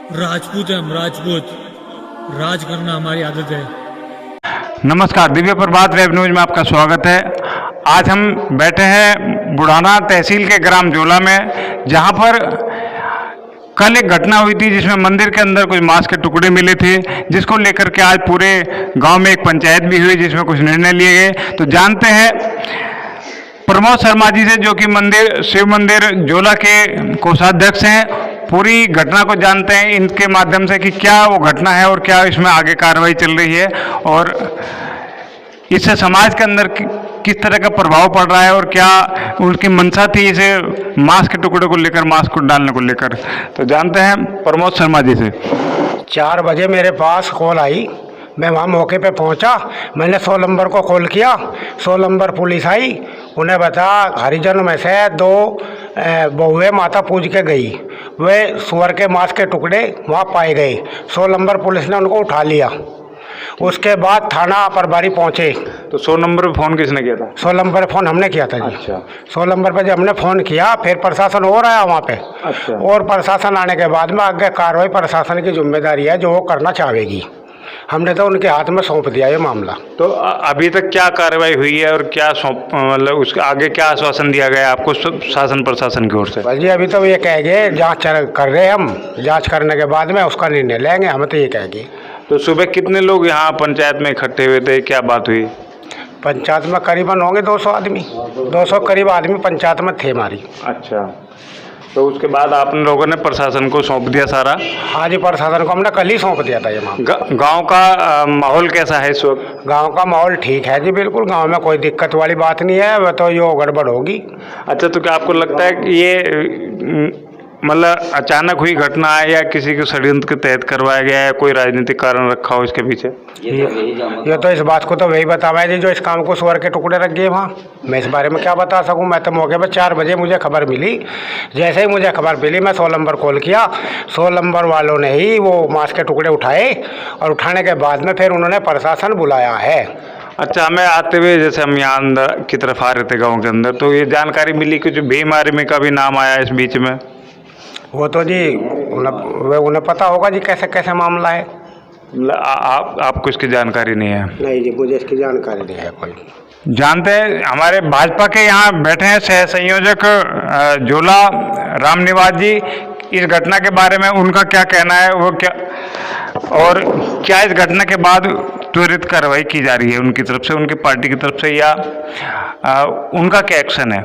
राजपूत है, हम राजपूत। राज करना हमारी आदत है। नमस्कार, दिव्य प्रभात वेब न्यूज में आपका स्वागत है। आज हम बैठे हैं बुढ़ाना तहसील के ग्राम जोला में, जहां पर कल एक घटना हुई थी जिसमें मंदिर के अंदर कुछ मांस के टुकड़े मिले थे, जिसको लेकर के आज पूरे गांव में एक पंचायत भी हुई जिसमें कुछ निर्णय लिए गए। तो जानते हैं प्रमोद शर्मा जी से, जो कि शिव मंदिर जोला के कोषाध्यक्ष हैं। पूरी घटना को जानते हैं इनके माध्यम से कि क्या वो घटना है और क्या इसमें आगे कार्रवाई चल रही है और इससे समाज के अंदर किस तरह का प्रभाव पड़ रहा है और क्या उनकी मंशा थी इसे मांस के टुकड़े को लेकर, मांस को डालने को लेकर। तो जानते हैं प्रमोद शर्मा जी से। 4 बजे मेरे पास कॉल आई, मैं वहाँ मौके पे पहुँचा। मैंने 100 नंबर को कॉल किया, 100 नंबर पुलिस आई। उन्हें बताया हरिजन में से 2 बहुएं माता पूज के गई, वे सुअर के मांस के टुकड़े वहाँ पाए गए। 100 नंबर पुलिस ने उनको उठा लिया। उसके बाद थाना प्रभारी पहुँचे। तो 100 नंबर पर फ़ोन किसने किया था? 100 नंबर पर फ़ोन हमने किया था जी। अच्छा। 100 नंबर पर जब हमने फ़ोन किया, फिर प्रशासन और आया वहाँ पे। अच्छा। और प्रशासन आने के बाद में आगे कार्रवाई प्रशासन की जिम्मेदारी है, जो वो करना चाहेगी। हमने तो उनके हाथ में सौंप दिया ये मामला। तो अभी तक क्या कार्रवाई हुई है और क्या मतलब उसके आगे क्या आश्वासन दिया गया आपको शासन प्रशासन की ओर से? बस जी अभी तो ये कहेंगे जांच कर रहे हैं हम, जांच करने के बाद में उसका निर्णय लेंगे। हम तो ये कहेंगे। तो सुबह कितने लोग यहाँ पंचायत में इकट्ठे हुए थे, क्या बात हुई? पंचायत में करीबन होंगे 200 आदमी, 200 करीब आदमी पंचायत में थे हमारी। अच्छा, तो उसके बाद आप लोगों ने प्रशासन को सौंप दिया सारा? हाँ जी, प्रशासन को हमने कल ही सौंप दिया था ये मामला। गांव का माहौल कैसा है इस वक्त? गांव का माहौल ठीक है जी, बिल्कुल। गांव में कोई दिक्कत वाली बात नहीं है, वह तो यो गड़बड़ होगी। अच्छा, तो क्या आपको लगता है कि ये मतलब अचानक हुई घटना है या किसी के षड्यंत्र के तहत करवाया गया है, कोई राजनीतिक कारण रखा हो इसके पीछे? ये तो इस बात को तो वही बतावा जी जो इस काम को सुअर के टुकड़े रख गए वहाँ। मैं इस बारे में क्या बता सकूँ? मैं तो मौके पर 4 बजे मुझे खबर मिली। जैसे ही मुझे खबर मिली मैं 100 नंबर कॉल किया। 100 नंबर वालों ने ही वो मांस के टुकड़े उठाए और उठाने के बाद में फिर उन्होंने प्रशासन बुलाया है। अच्छा, हमें आते हुए जैसे हम यहाँ अंदर की तरफ आ रहे थे गाँव के अंदर, तो ये जानकारी मिली कि जो बेमारी में का भी नाम आया इस बीच में। वो तो जी उन्हें पता होगा जी कैसे कैसे मामला है। आपको इसकी जानकारी नहीं है? नहीं जी, मुझे इसकी जानकारी नहीं है कोई। जानते हैं हमारे भाजपा के यहाँ बैठे हैं सह संयोजक जोला रामनिवास जी। इस घटना के बारे में उनका क्या कहना है, वो क्या और क्या इस घटना के बाद त्वरित कार्रवाई की जा रही है उनकी तरफ से, उनकी पार्टी की तरफ से, या उनका क्या एक्शन है?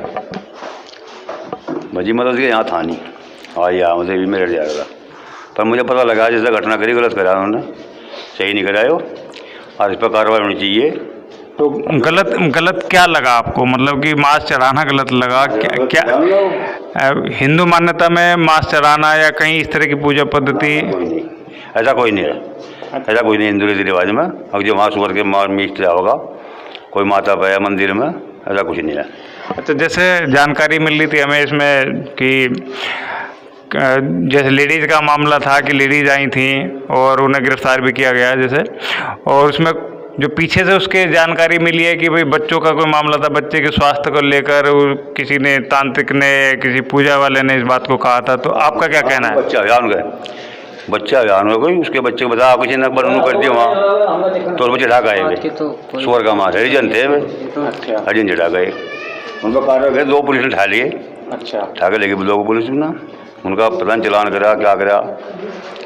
भाजी मतलब यहाँ था नहीं और यहाँ मुझे भी मेरे जाएगा, पर मुझे पता लगा जैसे घटना करी गलत करा उन्होंने, सही नहीं कराया और इस पर कार्रवाई होनी चाहिए। तो गलत क्या लगा आपको? मतलब कि मांस चढ़ाना गलत लगा? क्या हिंदू मान्यता में मांस चढ़ाना या कहीं इस तरह की पूजा पद्धति? ऐसा कोई नहीं है, ऐसा कोई नहीं हिंदू रीति रिवाज में। अब जो मांस सुअर के मीट होगा कोई माता पे मंदिर में, ऐसा कुछ नहीं है। अच्छा, जैसे जानकारी मिल रही थी हमें इसमें कि जैसे लेडीज़ का मामला था कि लेडीज़ आई थी और उन्हें गिरफ्तार भी किया गया जैसे, और उसमें जो पीछे से उसके जानकारी मिली है कि भाई बच्चों का कोई मामला था, बच्चे के स्वास्थ्य को लेकर किसी ने, तांत्रिक ने, किसी पूजा वाले ने इस बात को कहा था। तो आपका क्या कहना है? बच्चा अभियान हो कोई, उसके बच्चे को बता किसी ने बरनू कर दिया वहाँ, तो बच्चे ढाका है सुअर का मांस। हरिजन थे, हरिजन से ढाका है उनका कार्य गए। 2 पुलिस ने उठा लिए। अच्छा, उठा के लेके 2 पुलिस ना उनका पता नहीं चलान करा क्या करा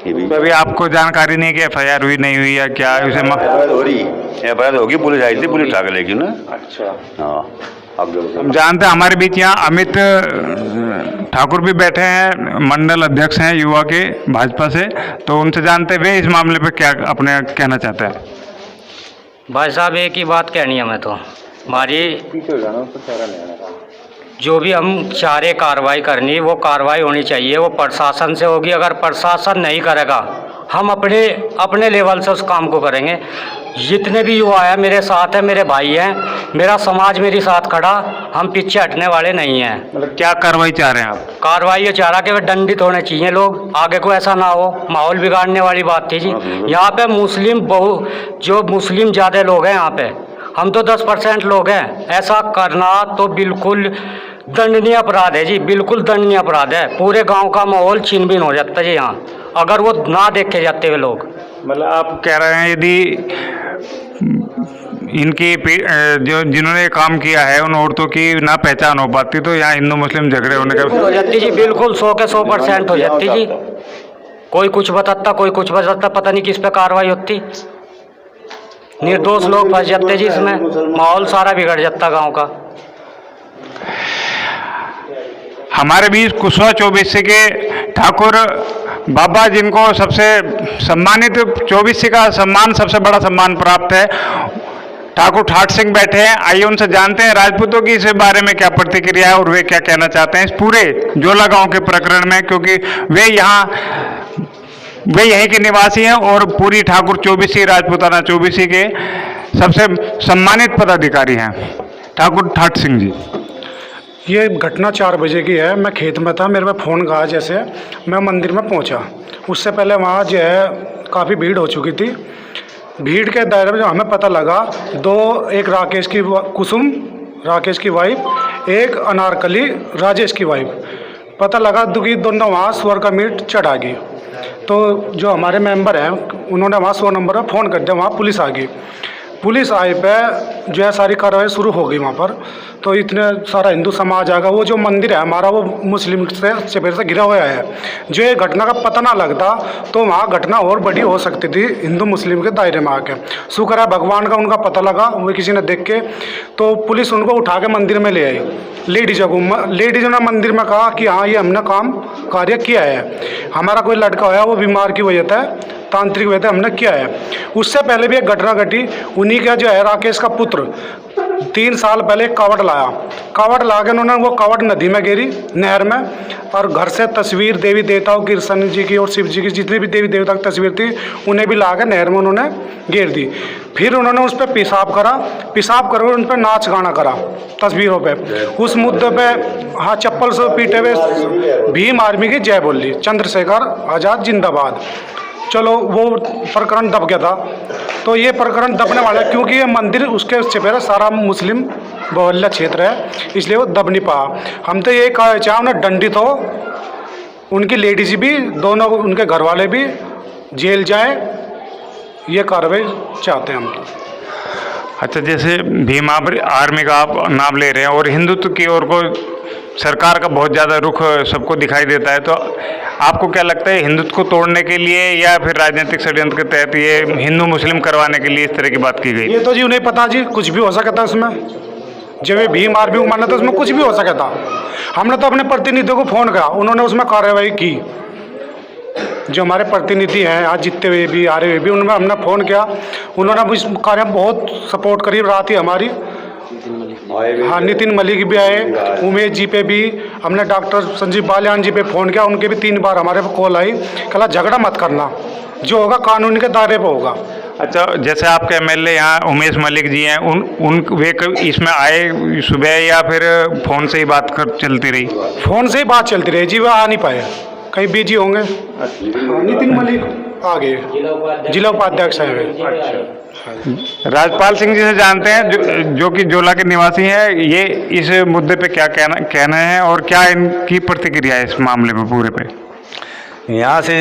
ये भी। अभी आपको जानकारी नहीं है कि FIR हुई नहीं हुई या क्या? हो रही FIR होगी, पुलिस आई थी, पुलिस उठा के लेगी ना। अच्छा, हाँ। हम जानते हैं हमारे बीच यहाँ अमित ठाकुर भी बैठे हैं, मंडल अध्यक्ष हैं युवा के भाजपा से। तो उनसे जानते हुए इस मामले पर क्या अपने कहना चाहते हैं? भाई साहब, एक ही बात कहनी है मैं तो, हमारी जो भी हम चाह रहे कार्रवाई करनी, वो कार्रवाई होनी चाहिए, वो प्रशासन से होगी। अगर प्रशासन नहीं करेगा, हम अपने लेवल से उस काम को करेंगे। जितने भी युवा हैं मेरे साथ हैं, मेरे भाई हैं, मेरा समाज मेरे साथ खड़ा, हम पीछे हटने वाले नहीं हैं। मतलब क्या कार्रवाई चाह रहे हैं आप? कार्रवाई ये चाह रहा कि वे दंडित होने चाहिए लोग, आगे को ऐसा ना हो। माहौल बिगाड़ने वाली बात थी जी। यहाँ पे जो मुस्लिम ज़्यादा लोग हैं यहाँ पे, हम तो 10% लोग हैं। ऐसा करना तो बिल्कुल दंडनीय अपराध है जी, बिल्कुल दंडनीय अपराध है। पूरे गांव का माहौल छीन बीन हो जाता है जी यहाँ। अगर वो ना देखे जाते हुए लोग। मतलब आप कह रहे हैं यदि इनकी जो जिन्होंने ये काम किया है उन औरतों की ना पहचान हो पाती तो यहाँ हिंदू मुस्लिम झगड़े होने का हो जाती जी, बिल्कुल 100 के 100% हो जाती जी। कोई कुछ बताता, कोई कुछ बताता, पता नहीं किस पे कार्रवाई होती। निर्दोष लोग फंस जाते जी इसमें, माहौल सारा बिगड़ जाता गांव का। हमारे बीच कुशवा चौबीसी के ठाकुर बाबा, जिनको सबसे सम्मानित चौबीसी का सम्मान, सबसे बड़ा सम्मान प्राप्त है, ठाकुर ठाट सिंह बैठे हैं। आइए उनसे जानते हैं राजपूतों की इस बारे में क्या प्रतिक्रिया है और वे क्या कहना चाहते हैं इस पूरे जोला गांव के प्रकरण में, क्योंकि वे यहीं के निवासी हैं और पूरी ठाकुर चौबीसी राजपूताना चौबीसी के सबसे सम्मानित पदाधिकारी हैं। ठाकुर ठाट सिंह जी, ये घटना 4 बजे की है। मैं खेत में था, मेरे पे फ़ोन कहा जैसे मैं मंदिर में पहुंचा। उससे पहले वहाँ जो है काफ़ी भीड़ हो चुकी थी। भीड़ के दायरे में जो हमें पता लगा, एक राकेश की कुसुम, राकेश की वाइफ, एक अनारकली, राजेश की वाइफ, पता लगा कि दोनों वहाँ स्वर का मीट चढ़ा गई। तो जो हमारे मेंबर हैं उन्होंने वहाँ 100 नंबर पर फ़ोन कर दिया। वहाँ पुलिस आ गई। पुलिस आए पे जो है सारी कार्रवाई शुरू हो गई वहाँ पर। तो इतने सारा हिंदू समाज आ गया। वो जो मंदिर है हमारा वो मुस्लिम से चपेट से घिरा हुआ है। जो ये घटना का पता ना लगता तो वहाँ घटना और बड़ी हो सकती थी हिंदू मुस्लिम के दायरे में आके। शुक्र है भगवान का उनका पता लगा, वो किसी ने देख के, तो पुलिस उनको उठा के मंदिर में ले आई। लेडीज़ों ने मंदिर में कहा कि हाँ ये हमने काम कार्य किया है, हमारा कोई लड़का होया वो बीमार की वजह से, तांत्रिक वजह से हमने किया है। उससे पहले भी एक घटना घटी। उन्हीं का जो है राकेश का पुत्र 3 साल पहले कावड़ लाया। कावड़ ला के उन्होंने वो कावड़ नदी में गिरी, नहर में, और घर से तस्वीर देवी देवताओं की, कृष्ण जी की और शिव जी की, जितनी भी देवी देवता की तस्वीर थी उन्हें भी ला के नहर में उन्होंने गिर दी। फिर उन्होंने उस पर पेशाब करा, पेशाब कर उन पर नाच गाना करा तस्वीरों पे। उस मुद्दे पे हाँ चप्पल से पीटे हुए भीम आर्मी की जय बोल ली, चंद्रशेखर आज़ाद जिंदाबाद। चलो वो प्रकरण दब गया था। तो ये प्रकरण दबने वाला है क्योंकि ये मंदिर उसके चपेट सारा मुस्लिम बहुल्य क्षेत्र है, इसलिए वो दब नहीं पाया। हम तो ये चाहे उन्हें दंडित हो, उनकी लेडीज भी, दोनों उनके घर वाले भी जेल जाए, ये कार्रवाई चाहते हैं हम तो। अच्छा, जैसे भीम आर्मी का आप नाम ले रहे हैं और हिंदुत्व की ओर को सरकार का बहुत ज़्यादा रुख सबको दिखाई देता है, तो आपको क्या लगता है हिंदुत्व को तोड़ने के लिए या फिर राजनीतिक षड्यंत्र के तहत ये हिंदू मुस्लिम करवाने के लिए इस तरह की बात की गई? ये तो जी उन्हें पता जी, कुछ भी हो सकता था उसमें। जब ये भीम आर्मी को माना था उसमें कुछ भी हो सकता था। हमने तो अपने प्रतिनिधियों को फ़ोन किया, उन्होंने उसमें कार्रवाई की। जो हमारे प्रतिनिधि हैं आज जीतते हुए भी आ रहे हुए भी, उनमें हमने फ़ोन किया, उन्होंने इस कार्य में बहुत सपोर्ट करी। रात ही हमारी हाँ नितिन मलिक भी आए, उमेश जी पे भी हमने, डॉक्टर संजीव बालियान जी पे फ़ोन किया, उनके भी 3 बार हमारे पे कॉल आई। कहा झगड़ा मत करना, जो होगा कानून के दायरे पे होगा। अच्छा, जैसे आपके एमएलए यहाँ उमेश मलिक जी हैं, वे इसमें आए सुबह या फिर फ़ोन से ही बात चलती रही? फ़ोन से ही बात चलती रही जी, वह आ नहीं पाए, कहीं बिजी होंगे। नितिन मलिक आ गए, जिला उपाध्यक्ष हैं। राजपाल सिंह जी से जानते हैं जो कि जोला के निवासी हैं, ये इस मुद्दे पे क्या कहना है और क्या इनकी प्रतिक्रिया है इस मामले में पूरे पे? यहाँ से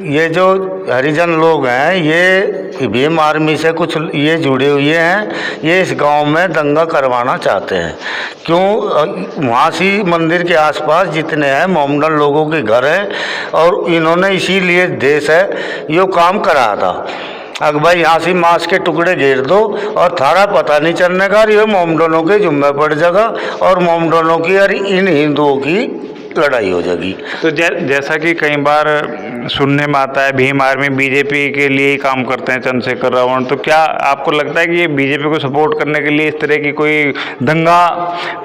ये जो हरिजन लोग हैं ये भीम आर्मी से कुछ ये जुड़े हुए हैं, ये इस गांव में दंगा करवाना चाहते हैं। क्यों? वहाँ से मंदिर के आसपास जितने हैं मोमडन लोगों के घर हैं और इन्होंने इसीलिए देश है ये काम कराया था। अगर भाई यहाँ से मांस के टुकड़े घेर दो और थारा पता नहीं चलने का, ये मोमडनों के जुम्मे पड़ जाएगा और मोमडनों की और इन हिंदुओं की लड़ाई हो जाएगी। तो जैसा कि कई बार सुनने में आता है भीम आर्मी बीजेपी के लिए ही काम करते हैं, चंद्रशेखर रावण, तो क्या आपको लगता है कि ये बीजेपी को सपोर्ट करने के लिए इस तरह की कोई दंगा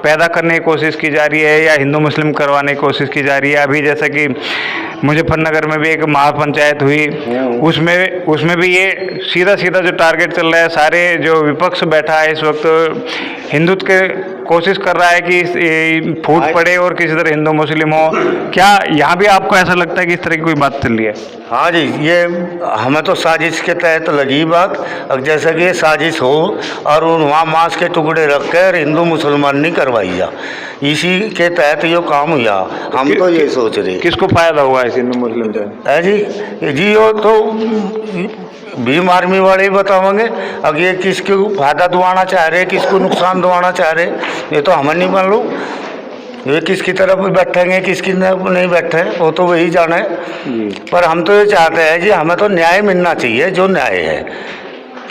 पैदा करने की कोशिश की जा रही है या हिंदू मुस्लिम करवाने की कोशिश की जा रही है? अभी जैसा कि मुजफ्फरनगर में भी एक महापंचायत हुई, उसमें भी ये सीधा जो टारगेट चल रहा है, सारे जो विपक्ष बैठा है इस वक्त हिंदुत्व कोशिश कर रहा है कि फूट पड़े और किसी तरह हिंदू मुस्लिम हो। क्या यहाँ भी आपको ऐसा लगता है कि इस तरह की कोई बात चल रही है? हाँ जी, ये हमें तो साजिश के तहत लगी बात। अब जैसा कि ये साजिश हो और वहाँ मांस के टुकड़े रख कर हिंदू मुसलमान नहीं करवाई जा, इसी के तहत ये काम हुआ। हम तो ये सोच रहे किसको फायदा हुआ है हिंदू मुस्लिम से? है जी वो तो भीम आर्मी वाले ही बताओगे। अब ये किसको फायदा दिवाना चाह रहे, किसको नुकसान दिवाना चाह रहे, ये तो हमें नहीं मालूम। ये किसकी तरफ बैठेंगे, किसकी नहीं बैठे, वो तो वही जाने। पर हम तो ये चाहते हैं जी, हमें तो न्याय मिलना चाहिए, जो न्याय है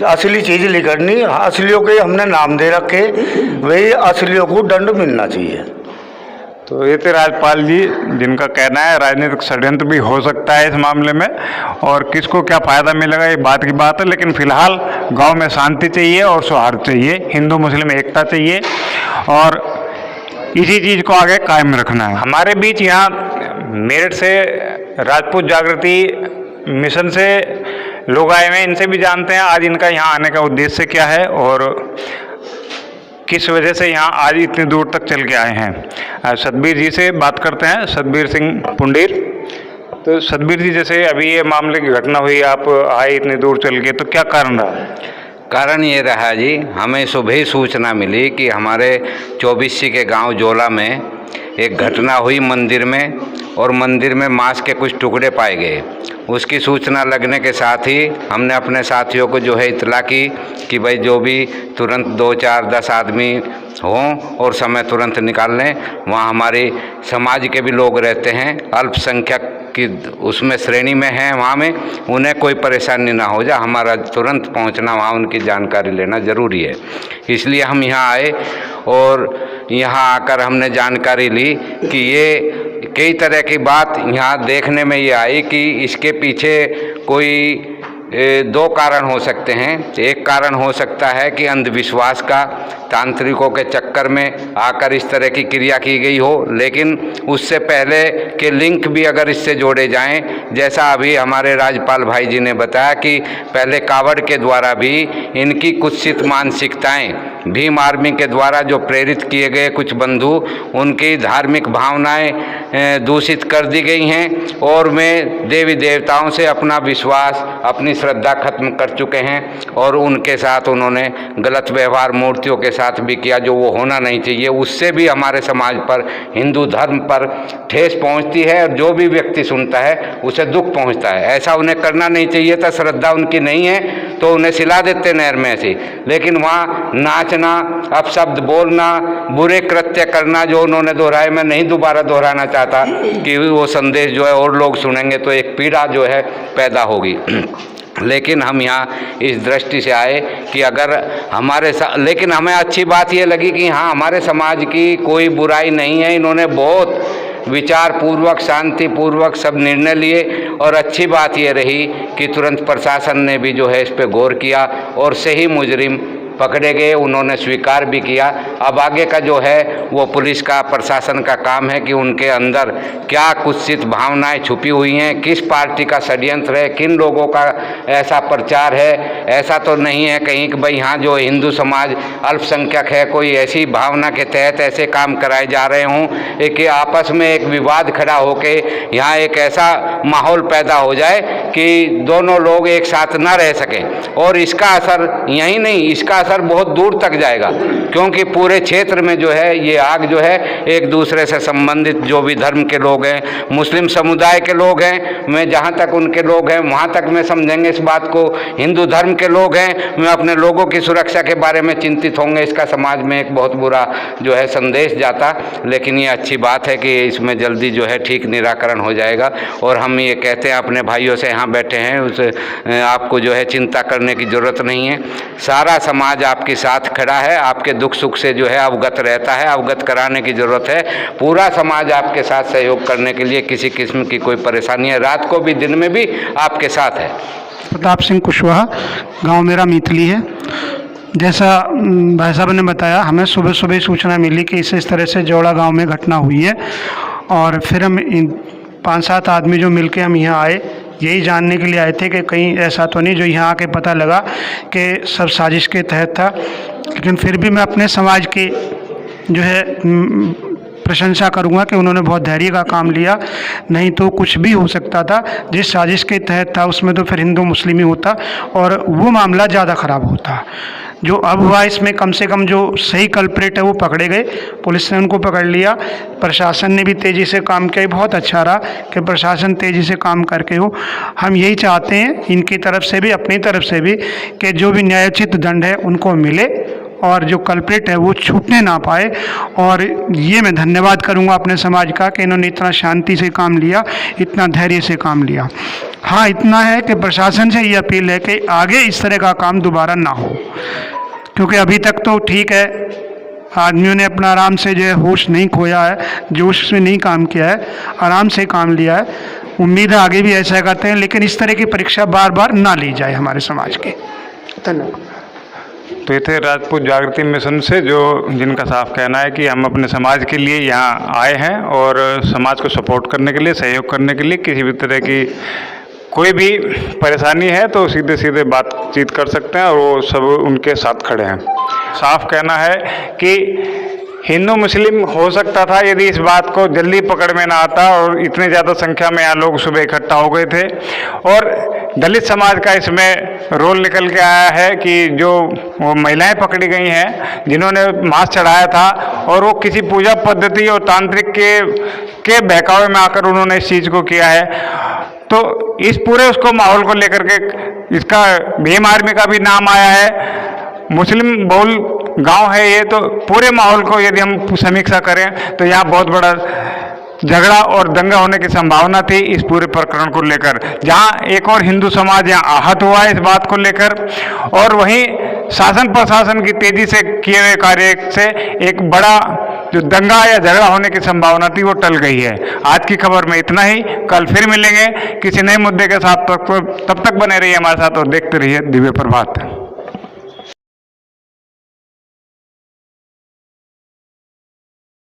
असली चीज़ लिखनी। असलियों के हमने नाम दे रखे, वही असलियों को दंड मिलना चाहिए। तो ये थे राजपाल जी, जिनका कहना है राजनीतिक षड्यंत्र भी हो सकता है इस मामले में, और किसको क्या फ़ायदा मिलेगा ये बात की बात है। लेकिन फिलहाल गांव में शांति चाहिए और सौहार्द चाहिए, हिंदू मुस्लिम एकता चाहिए, और इसी चीज़ को आगे कायम रखना है। हमारे बीच यहाँ मेरठ से राजपूत जागृति मिशन से लोग आए हुए हैं, इनसे भी जानते हैं आज इनका यहाँ आने का उद्देश्य क्या है और किस वजह से यहाँ आज इतनी दूर तक चल के आए हैं। सतबीर जी से बात करते हैं, सतबीर सिंह पुंडीर। तो सतबीर जी, जैसे अभी ये मामले की घटना हुई, आप आए इतनी दूर चल के, तो क्या कारण रहा? कारण ये रहा जी, हमें सुबह ही सूचना मिली कि हमारे 24 के गांव जोला में एक घटना हुई मंदिर में, और मंदिर में मांस के कुछ टुकड़े पाए गए। उसकी सूचना लगने के साथ ही हमने अपने साथियों को जो है इतला की कि भाई जो भी तुरंत 2, 4, 10 आदमी हों और समय तुरंत निकाल लें। वहाँ हमारे समाज के भी लोग रहते हैं, अल्पसंख्यक की उसमें श्रेणी में हैं, वहाँ में उन्हें कोई परेशानी ना हो जाए, हमारा तुरंत पहुँचना वहाँ उनकी जानकारी लेना ज़रूरी है। इसलिए हम यहाँ आए और यहाँ आकर हमने जानकारी ली कि ये कई तरह की बात यहाँ देखने में ये आई कि इसके पीछे कोई 2 कारण हो सकते हैं। एक कारण हो सकता है कि अंधविश्वास का, तांत्रिकों के चक्कर में आकर इस तरह की क्रिया की गई हो, लेकिन उससे पहले के लिंक भी अगर इससे जोड़े जाएं, जैसा अभी हमारे राजपाल भाई जी ने बताया कि पहले कावड़ के द्वारा भी इनकी कुत्सित मानसिकताएं, भीम आर्मी के द्वारा जो प्रेरित किए गए कुछ बंधु, उनकी धार्मिक भावनाएं दूषित कर दी गई हैं और वे देवी देवताओं से अपना विश्वास, अपनी श्रद्धा खत्म कर चुके हैं, और उनके साथ उन्होंने गलत व्यवहार मूर्तियों के साथ भी किया जो वो होना नहीं चाहिए। उससे भी हमारे समाज पर, हिंदू धर्म पर ठेस पहुंचती है, और जो भी व्यक्ति सुनता है उसे दुख पहुंचता है। ऐसा उन्हें करना नहीं चाहिए था, श्रद्धा उनकी नहीं है तो उन्हें सिला देते नहर में ऐसे, लेकिन वहाँ नाचना, अपशब्द बोलना, बुरे कृत्य करना जो उन्होंने दोहराए, मैं नहीं दोबारा दोहराना चाहता कि वो संदेश जो है और लोग सुनेंगे तो एक पीड़ा जो है पैदा होगी। लेकिन हम यहाँ इस दृष्टि से आए कि अगर हमारे लेकिन हमें अच्छी बात ये लगी कि हाँ, हमारे समाज की कोई बुराई नहीं है। इन्होंने बहुत विचार पूर्वक, शांति पूर्वक सब निर्णय लिए, और अच्छी बात ये रही कि तुरंत प्रशासन ने भी जो है इस पे गौर किया और सही मुजरिम पकड़े गए, उन्होंने स्वीकार भी किया। अब आगे का जो है वो पुलिस का, प्रशासन का काम है कि उनके अंदर क्या कुत्सित भावनाएं छुपी हुई हैं, किस पार्टी का षड्यंत्र है, किन लोगों का ऐसा प्रचार है। ऐसा तो नहीं है कहीं कि भाई यहाँ जो हिंदू समाज अल्पसंख्यक है, कोई ऐसी भावना के तहत ऐसे काम कराए जा रहे हों कि आपस में एक विवाद खड़ा होके यहाँ एक ऐसा माहौल पैदा हो जाए कि दोनों लोग एक साथ ना रह सकें। और इसका असर यहीं नहीं, इसका असर बहुत दूर तक जाएगा, क्योंकि पूरे क्षेत्र में जो है ये आग जो है एक दूसरे से संबंधित जो भी धर्म के लोग हैं, मुस्लिम समुदाय के लोग हैं, मैं जहाँ तक उनके लोग हैं वहाँ तक मैं समझेंगे इस बात को, हिंदू धर्म के लोग हैं मैं अपने लोगों की सुरक्षा के बारे में चिंतित होंगे। इसका समाज में एक बहुत बुरा जो है संदेश जाता, लेकिन ये अच्छी बात है कि इसमें जल्दी जो है ठीक निराकरण हो जाएगा। और हम ये कहते हैं अपने भाइयों से यहाँ बैठे हैं, उस आपको जो है चिंता करने की ज़रूरत नहीं है, सारा समाज आपके साथ खड़ा है, आपके दुख सुख से जो है अवगत रहता है, अवगत कराने की ज़रूरत है। पूरा समाज आपके साथ सहयोग करने के लिए, किसी किस्म की कोई परेशानी है, रात को भी दिन में भी आपके साथ है। प्रताप सिंह कुशवाहा, गांव मेरा मीतली है। जैसा भाई साहब ने बताया, हमें सुबह सुबह सूचना मिली कि इस तरह से जोड़ा गांव में घटना हुई है, और फिर हम 5-7 आदमी जो मिलके हम यहाँ आए, यही जानने के लिए आए थे कि कहीं ऐसा तो नहीं, जो यहाँ आके पता लगा कि सब साजिश के तहत था। लेकिन फिर भी मैं अपने समाज के जो है प्रशंसा करूंगा कि उन्होंने बहुत धैर्य का काम लिया, नहीं तो कुछ भी हो सकता था। जिस साजिश के तहत था उसमें तो फिर हिंदू मुस्लिम ही होता और वो मामला ज़्यादा ख़राब होता। जो अब हुआ इसमें कम से कम जो सही कल्प्रेट है वो पकड़े गए, पुलिस ने उनको पकड़ लिया, प्रशासन ने भी तेज़ी से काम किया। बहुत अच्छा रहा कि प्रशासन तेज़ी से काम करके हो। हम यही चाहते हैं इनकी तरफ से भी अपनी तरफ से भी कि जो भी न्यायोचित दंड है उनको मिले और जो कल्प्रेट है वो छूटने ना पाए। और ये मैं धन्यवाद करूंगा अपने समाज का कि इन्होंने इतना शांति से काम लिया, इतना धैर्य से काम लिया। हाँ, इतना है कि प्रशासन से ये अपील है कि आगे इस तरह का काम दोबारा ना हो, क्योंकि अभी तक तो ठीक है, आदमियों ने अपना आराम से जो है होश नहीं खोया है, जोश में नहीं काम किया है, आराम से काम लिया है। उम्मीद है आगे भी ऐसा करते हैं, लेकिन इस तरह की परीक्षा बार बार ना ली जाए हमारे समाज के। धन्यवाद। तो ये थे राजपूत जागृति मिशन से, जो जिनका साफ कहना है कि हम अपने समाज के लिए यहाँ आए हैं और समाज को सपोर्ट करने के लिए, सहयोग करने के लिए, किसी भी तरह की कोई भी परेशानी है तो सीधे सीधे बातचीत कर सकते हैं और वो सब उनके साथ खड़े हैं। साफ कहना है कि हिंदू मुस्लिम हो सकता था यदि इस बात को जल्दी पकड़ में ना आता, और इतने ज़्यादा संख्या में यहाँ लोग सुबह इकट्ठा हो गए थे। और दलित समाज का इसमें रोल निकल के आया है कि जो वो महिलाएं पकड़ी गई हैं जिन्होंने मांस चढ़ाया था, और वो किसी पूजा पद्धति और तांत्रिक के बहकावे में आकर उन्होंने इस चीज़ को किया है। तो इस पूरे उसको माहौल को लेकर के इसका भीम आर्मी का भी नाम आया है। मुस्लिम बहुल गांव है ये, तो पूरे माहौल को यदि हम समीक्षा करें तो यहाँ बहुत बड़ा झगड़ा और दंगा होने की संभावना थी इस पूरे प्रकरण को लेकर, जहां एक और हिंदू समाज यहाँ आहत हुआ है इस बात को लेकर, और वहीं शासन प्रशासन की तेजी से किए हुए कार्य से एक बड़ा जो दंगा या झगड़ा होने की संभावना थी वो टल गई है। आज की खबर में इतना ही, कल फिर मिलेंगे किसी नए मुद्दे के साथ। तब तक बने रहिए हमारे साथ और देखते रहिए दिव्य प्रभात।